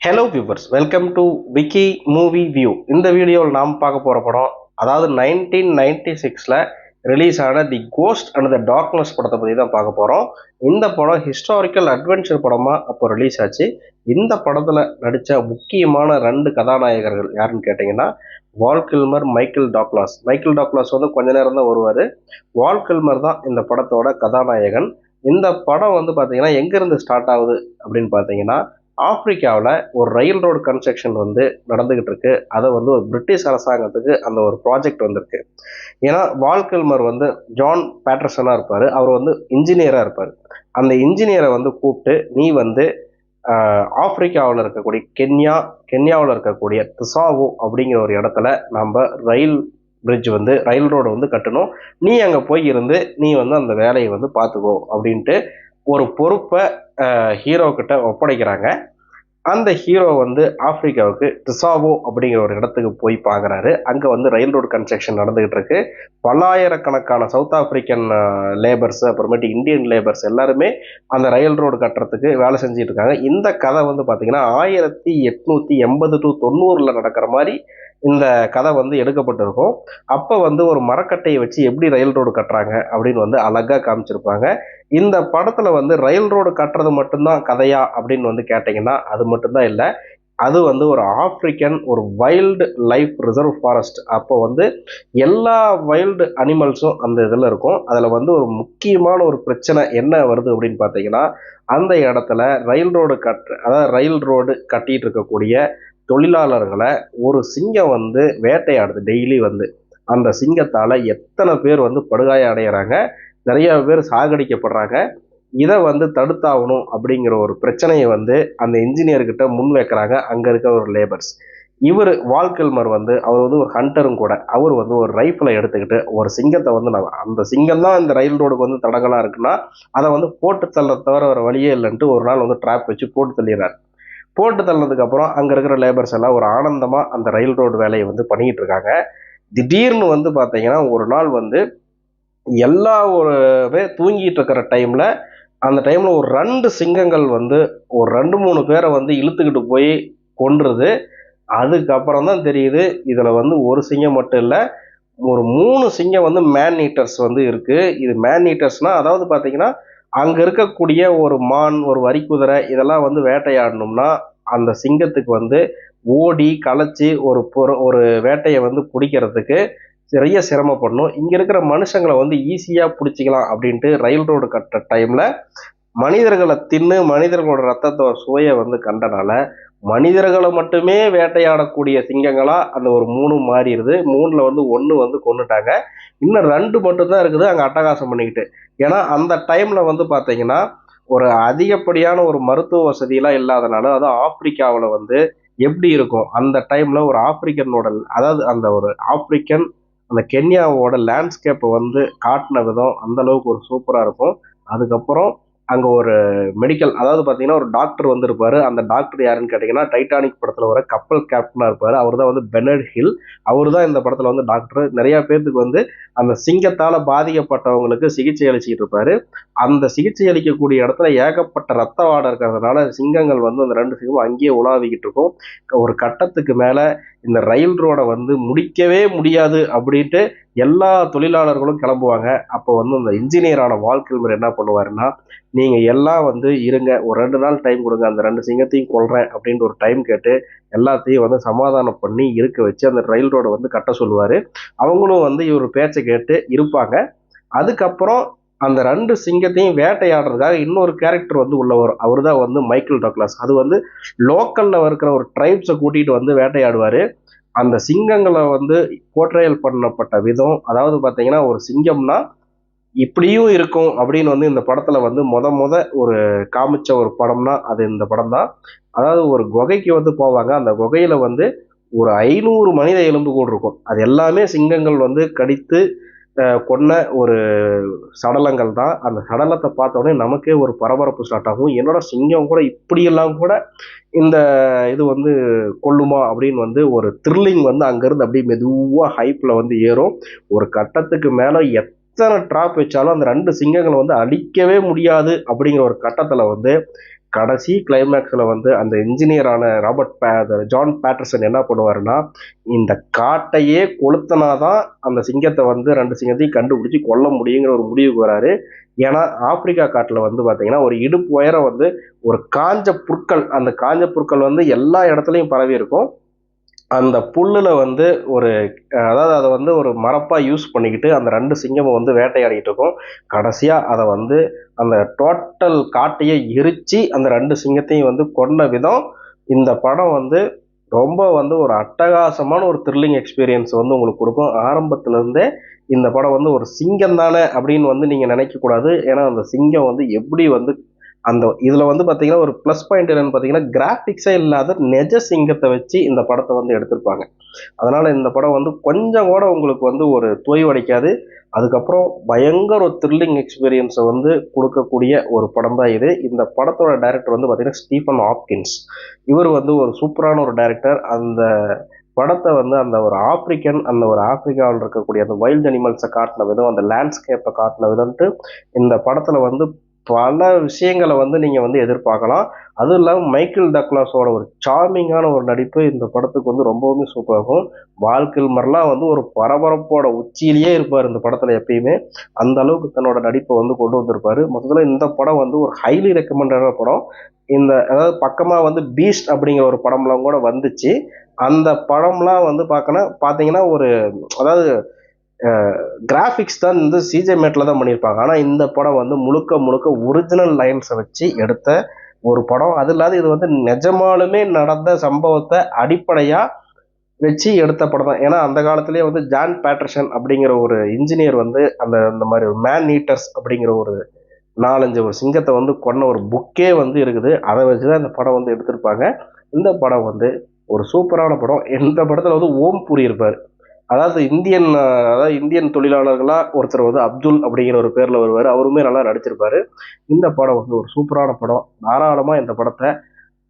Hello viewers, welcome to Vicky movie view. இந்த வீடியோவில் நாம் பார்க்க போகிற படம், அதாவது 1996 ரிலீஸ் ஆன தி கோஸ்ட் அண்ட் த டார்க்னஸ் படத்தை பற்றி தான் பார்க்க போகிறோம். இந்த படம் ஹிஸ்டாரிக்கல் அட்வென்ச்சர் படமாக அப்போ ரிலீஸ் ஆச்சு. இந்த படத்தில் நடித்த முக்கியமான ரெண்டு கதாநாயகர்கள் யாருன்னு கேட்டிங்கன்னா, வால் கில்மர், மைக்கேல் டாக்லாஸ். மைக்கேல் டாக்லாஸ் வந்து கொஞ்ச நேரம் தான் வருவார். வால் கில்மர் தான் இந்த படத்தோட கதாநாயகன். இந்த படம் வந்து பார்த்தீங்கன்னா எங்கேருந்து ஸ்டார்ட் ஆகுது அப்படின்னு பார்த்தீங்கன்னா, ஆப்பிரிக்காவில் ஒரு ரயில் ரோடு கன்ஸ்ட்ரக்ஷன் வந்து நடந்துகிட்டு இருக்கு. அதை வந்து ஒரு பிரிட்டிஷ் அரசாங்கத்துக்கு அந்த ஒரு ப்ராஜெக்ட் வந்திருக்கு. ஏன்னா வால் கில்மர் வந்து ஜான் பேட்டர்சனாக இருப்பார். அவர் வந்து இன்ஜினியராக இருப்பார். அந்த இன்ஜினியரை வந்து கூப்பிட்டு, நீ வந்து ஆப்பிரிக்காவில் இருக்கக்கூடிய கென்யாவில் இருக்கக்கூடிய திசாவோ அப்படிங்கிற ஒரு இடத்துல நம்ம ரயில் பிரிட்ஜ் வந்து ரயில் ரோடு வந்து கட்டணும். நீ அங்கே போய் இருந்து நீ வந்து அந்த வேலையை வந்து பார்த்துக்கோ அப்படின்ட்டு ஒரு பொறுப்பை ஹீரோ கிட்ட ஒப்படைக்கிறாங்க. அந்த ஹீரோ வந்து ஆப்பிரிக்காவுக்கு திசாவோ அப்படிங்கிற ஒரு இடத்துக்கு போய் பார்க்குறாரு. அங்கே வந்து ரயில் ரோடு கன்ஸ்ட்ரக்ஷன் நடந்துகிட்டு இருக்கு. பல்லாயிரக்கணக்கான சவுத் ஆப்பிரிக்கன் லேபர்ஸ், அப்புறமேட்டு இந்தியன் லேபர்ஸ் எல்லாருமே அந்த ரயில் ரோடு கட்டுறதுக்கு வேலை செஞ்சுட்டு இருக்காங்க. இந்த கதை வந்து பார்த்தீங்கன்னா 1880 to 90 நடக்கிற மாதிரி இந்த கதை வந்து எடுக்கப்பட்டிருக்கும். அப்போ வந்து ஒரு மரக்கட்டையை வச்சு எப்படி ரயில் ரோடு கட்டுறாங்க அப்படின்னு வந்து அழகாக காமிச்சிருப்பாங்க. இந்த படத்தில் வந்து ரயில் ரோடு கட்டுறது மட்டும்தான் கதையா அப்படின்னு வந்து கேட்டிங்கன்னா அது மட்டும்தான் இல்லை. அது வந்து ஒரு ஆப்பிரிக்கன் ஒரு வைல்டு லைஃப் ரிசர்வ் ஃபாரஸ்ட். அப்போ வந்து எல்லா வைல்டு அனிமல்ஸும் அந்த இதில் இருக்கும். அதில் வந்து ஒரு முக்கியமான ஒரு பிரச்சனை என்ன வருது அப்படின்னு பார்த்தீங்கன்னா, அந்த இடத்துல ரயில் ரோடு கட்டிட்டு இருக்கக்கூடிய தொழிலாளர்களை ஒரு சிங்கம் வந்து வேட்டையாடுது. டெய்லி வந்து அந்த சிங்கத்தால் எத்தனை பேர் வந்து படுகாயம் அடைகிறாங்க, நிறைய பேர் சாகடிக்கப்படுறாங்க. இதை வந்து தடுத்தாகணும் அப்படிங்கிற ஒரு பிரச்சனையை வந்து அந்த இன்ஜினியர்கிட்ட முன் வைக்கிறாங்க அங்கே இருக்க ஒரு லேபர்ஸ். இவர் வால் கில்மர் வந்து அவர் வந்து ஒரு ஹண்டரும் கூட. அவர் வந்து ஒரு ரைஃபிளை எடுத்துக்கிட்டு ஒரு சிங்கத்தை வந்து அந்த சிங்கம் தான் இந்த ரயில் ரோடுக்கு வந்து தடங்கலாக இருக்குன்னா அதை வந்து போட்டு தள்ள தவிர ஒரு வழியே இல்லைன்ட்டு ஒரு நாள் வந்து ட்ராப் வச்சு போட்டு தள்ளிடுறாரு. போட்டு தள்ளதுக்கு அப்புறம் அங்கே இருக்கிற லேபர்ஸ் எல்லாம் ஒரு ஆனந்தமாக அந்த ரயில் ரோடு வேலையை வந்து பண்ணிக்கிட்டு இருக்காங்க. திடீர்னு வந்து பார்த்தீங்கன்னா ஒரு நாள் வந்து எல்லா ஒரு தூங்கிட்டு இருக்கிற டைமில் அந்த டைமில் ஒரு 2 சிங்கங்கள் வந்து ஒரு 2-3 பேரை வந்து இழுத்துக்கிட்டு போய் கொன்றுது. அதுக்கப்புறம் தான் தெரியுது இதில் வந்து ஒரு சிங்கம் மட்டும் இல்லை, ஒரு 3 சிங்கம் வந்து மேன் ஈட்டர்ஸ் வந்து இருக்குது. இது மேன் ஈட்டர்ஸ்னால் அதாவது பார்த்தீங்கன்னா அங்கே இருக்கக்கூடிய ஒரு மான், ஒரு வரிக்குதிரை இதெல்லாம் வந்து வேட்டையாடணும்னா அந்த சிங்கத்துக்கு வந்து ஓடி களைச்சி ஒரு வேட்டையை வந்து பிடிக்கிறதுக்கு நிறைய சிரமப்படணும். இங்கே இருக்கிற மனுஷங்களை வந்து ஈஸியாக பிடிச்சிக்கலாம் அப்படின்ட்டு ரயில் ரோடு கட்டுற டைமில் மனிதர்களை தின்னு மனிதர்களோட ரத்தத்தோட சுவையை வந்து கண்டனால மனிதர்களை மட்டுமே வேட்டையாடக்கூடிய சிங்கங்களா அந்த ஒரு 3 மாறிடுது. 3ல் வந்து 1 வந்து கொண்டுட்டாங்க. இன்னும் 2 மட்டும்தான் இருக்குது அங்கே அட்டகாசம் பண்ணிக்கிட்டு. ஏன்னா அந்த டைமில் வந்து பார்த்தீங்கன்னா ஒரு அதிகப்படியான ஒரு மருத்துவ வசதியெல்லாம் இல்லாதனால, அதுவும் ஆப்பிரிக்காவில் வந்து எப்படி இருக்கும் அந்த டைமில் ஒரு ஆப்பிரிக்கனோட, அதாவது அந்த ஒரு ஆப்பிரிக்கன் அந்த கென்யாவோட லேண்ட்ஸ்கேப்பை வந்து காட்டின விதம் அந்த அளவுக்கு ஒரு சூப்பராக இருக்கும். அதுக்கப்புறம் அங்கே ஒரு மெடிக்கல், அதாவது பார்த்தீங்கன்னா ஒரு டாக்டர் வந்து இருப்பார். அந்த டாக்டர் யாருன்னு கேட்டிங்கன்னா டைட்டானிக் படத்தில் வர கப்பல் கேப்டனாக இருப்பார். அவர் தான் வந்து பெனர்ட் ஹில். அவர் தான் இந்த படத்தில் வந்து டாக்டர். நிறையா பேர்த்துக்கு வந்து அந்த சிங்கத்தால் பாதிக்கப்பட்டவங்களுக்கு சிகிச்சை அளிச்சுக்கிட்டு இருப்பார். அந்த சிகிச்சை அளிக்கக்கூடிய இடத்துல ஏகப்பட்ட ரத்த வாடை இருக்கிறதுனால சிங்கங்கள் வந்து அந்த 2 சிங்கமும் அங்கேயே உலாவிக்கிட்டு இருக்கும். ஒரு கட்டத்துக்கு மேலே இந்த ரயில் ரோடை வந்து முடிக்கவே முடியாது அப்படின்ட்டு எல்லா தொழிலாளர்களும் கிளம்புவாங்க. அப்போ வந்து அந்த இன்ஜினியரான வால் கில்மர் என்ன பண்ணுவாருன்னா, நீங்கள் எல்லாம் வந்து இருங்க, ஒரு 2 நாள் டைம் கொடுங்க, அந்த 2 சிங்கத்தையும் கொல்றேன் அப்படின்ட்டு ஒரு டைம் கேட்டு எல்லாத்தையும் வந்து சமாதானம் பண்ணி இருக்க வச்சு அந்த ரயில் ரோடை வந்து கட்ட சொல்லுவார். அவங்களும் வந்து இவர் பேச்சை கேட்டு இருப்பாங்க. அதுக்கப்புறம் அந்த 2 சிங்கத்தையும் வேட்டையாடுறதுக்காக இன்னொரு கேரக்டர் வந்து உள்ள வரும். அவர் தான் வந்து மைக்கேல் டாக்லாஸ். அது வந்து லோக்கலில் இருக்கிற ஒரு ட்ரைப்ஸை கூட்டிகிட்டு வந்து வேட்டையாடுவார். அந்த சிங்கங்களை வந்து போர்ட்ரேயல் பண்ணப்பட்ட விதம், அதாவது பார்த்தீங்கன்னா ஒரு சிங்கம்னா இப்படியும் இருக்கும் அப்படின்னு வந்து இந்த படத்தில் வந்து ஒரு காமிச்ச ஒரு படம்னா அது இந்த படம் தான். அதாவது ஒரு குகைக்கு வந்து போவாங்க. அந்த குகையில் வந்து ஒரு 500 மனித எலும்புக்கூடு இருக்கும். அது எல்லாமே சிங்கங்கள் வந்து கடித்து கொன்ன ஒரு சடலங்கள் தான். அந்த சடலத்தை பார்த்தோன்னே நமக்கே ஒரு பரபரப்பு ஸ்டார்ட் ஆகும். என்னோட சிங்கம் கூட இப்படியெல்லாம் கூட இந்த இது வந்து கொல்லுமா அப்படின்னு வந்து ஒரு த்ரில்லிங் வந்து அங்கேருந்து அப்படியே மெதுவாக ஹைப்பில் வந்து ஏறும். ஒரு கட்டத்துக்கு மேலே எத்தனை ட்ராப் வச்சாலும் அந்த 2 சிங்கங்களை வந்து அழிக்கவே முடியாது அப்படிங்கிற ஒரு கட்டத்தில் வந்து கடைசி கிளைமேக்ஸில் வந்து அந்த இன்ஜினியரான ஜான் பேட்டர்சன் என்ன பண்ணுவாருன்னா, இந்த காட்டையே கொளுத்தினாதான் அந்த சிங்கத்தை வந்து 2 சிங்கத்தையும் கண்டுபிடிச்சி கொல்ல முடியுங்கிற ஒரு முடிவுக்கு வராரு. ஏன்னா ஆப்பிரிக்கா காட்டில் வந்து பார்த்தீங்கன்னா ஒரு இடுப்பு உயரம் வந்து ஒரு காஞ்ச புற்கள், அந்த காஞ்ச புற்கள் வந்து எல்லா இடத்துலையும் பரவி இருக்கும். அந்த புல்லுல வந்து ஒரு அதாவது அதை வந்து ஒரு மரப்பா யூஸ் பண்ணிக்கிட்டு அந்த 2 சிங்கமும் வந்து வேட்டையாடிட்டு இருக்கும். கடைசியா அதை வந்து அந்த டோட்டல் காட்டையே எரிச்சு அந்த 2 சிங்கத்தையும் வந்து கொன்ன விதம் இந்த படம் வந்து ரொம்ப வந்து ஒரு அட்டகாசமான ஒரு த்ரில்லிங் எக்ஸ்பீரியன்ஸ் வந்து உங்களுக்கு கொடுக்கும். ஆரம்பத்துல இருந்தே இந்த படம் வந்து ஒரு சிங்கம் தானே அப்படின்னு வந்து நீங்க நினைக்க கூடாது. ஏன்னா அந்த சிங்கம் வந்து எப்படி வந்து அந்த இதுல வந்து பாத்தீங்கன்னா ஒரு ப்ளஸ் பாயிண்ட் என்னன்னு பாத்தீங்கன்னா கிராபிக்ஸே இல்லாத நிஜ சிங்கத்தை வச்சு இந்த படத்தை வந்து எடுத்திருப்பாங்க. அதனால இந்த படம் வந்து கொஞ்சம் கூட உங்களுக்கு வந்து ஒரு தொய்வடைக்காது. அதுக்கப்புறம் பயங்கர ஒரு த்ரில்லிங் எக்ஸ்பீரியன்ஸை வந்து கொடுக்கக்கூடிய ஒரு படம் தான் இது. இந்த படத்தோட டைரக்டர் வந்து பார்த்தீங்கன்னா ஸ்டீஃபன் ஹாப்கின்ஸ். இவர் வந்து ஒரு சூப்பரான ஒரு டைரக்டர். அந்த படத்தை வந்து அந்த ஒரு ஆப்பிரிக்காவில் இருக்கக்கூடிய அந்த வைல்ட் அனிமல்ஸை காட்டின விதம், அந்த லேண்ட்ஸ்கேப்பை காட்டின விதம்ட்டு இந்த படத்தில் வந்து பல விஷயங்களை வந்து நீங்கள் வந்து எதிர்பார்க்கலாம். அதுவும் இல்லாமல் மைக்கேல் டக்ளாஸோட ஒரு சார்மிங்கான ஒரு நடிப்பு இந்த படத்துக்கு வந்து ரொம்பவுமே சூப்பராக இருக்கும். வால் கில்மர்லாம் வந்து ஒரு பரபரப்போட உச்சியிலேயே இருப்பார் இந்த படத்தில் எப்பயுமே. அந்த அளவுக்கு தன்னோட நடிப்பை வந்து கொண்டு வந்திருப்பாரு. மொத்தத்தில் இந்த படம் வந்து ஒரு ஹைலி ரெக்கமெண்டடான படம். இந்த அதாவது பக்கமாக வந்து பீஸ்ட் அப்படிங்கிற ஒரு படம்லாம் கூட வந்துச்சு. அந்த படம்லாம் வந்து பார்த்தீங்கன்னா ஒரு அதாவது கிராஃபிக்ஸ் தான் வந்து சிஜே மேட்டில் தான் பண்ணியிருப்பாங்க. ஆனால் இந்த படம் வந்து முழுக்க முழுக்க ஒரிஜினல் லைன்ஸை வச்சு எடுத்த ஒரு படம். அது இல்லாத இது வந்து நிஜமாலுமே நடந்த சம்பவத்தை அடிப்படையாக வச்சு எடுத்த படம் தான். ஏன்னா அந்த காலத்திலேயே வந்து ஜான் பேட்டர்சன் அப்படிங்கிற ஒரு இன்ஜினியர் வந்து அந்த மாதிரி மேன் ஈட்டர்ஸ் அப்படிங்கிற ஒரு 4-5 ஒரு சிங்கத்தை வந்து கொன்ன ஒரு புக்கே வந்து இருக்குது. அதை வச்சு தான் இந்த படம் வந்து எடுத்திருப்பாங்க. இந்த படம் வந்து ஒரு சூப்பரான படம். இந்த படத்தில் வந்து ஓம் பூரி இருப்பார். அதாவது இந்தியன் தொழிலாளர்களா ஒருத்தர் வந்து அப்துல் அப்படிங்கிற ஒரு பேர்ல வருவார். அவருமே நல்லா நடிச்சிருப்பாரு. இந்த படம் வந்து ஒரு சூப்பரான படம். தாராளமா இந்த படத்தை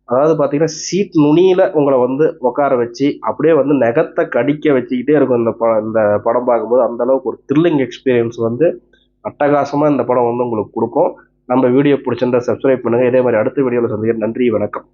அதாவது பார்த்தீங்கன்னா சீட் நுனியில உங்களை வந்து உட்கார வச்சு அப்படியே வந்து நெகத்தை கடிக்க வச்சுக்கிட்டே இருக்கும் இந்த படம் பார்க்கும்போது. அந்த அளவுக்கு ஒரு த்ரில்லிங் எக்ஸ்பீரியன்ஸ் வந்து அட்டகாசமா இந்த படம் வந்து உங்களுக்கு கொடுக்கும். நம்ம வீடியோ பிடிச்சிருந்தா சப்ஸ்கிரைப் பண்ணுங்க. இதே மாதிரி அடுத்த வீடியோவில் சந்திக்கிறேன். நன்றி, வணக்கம்.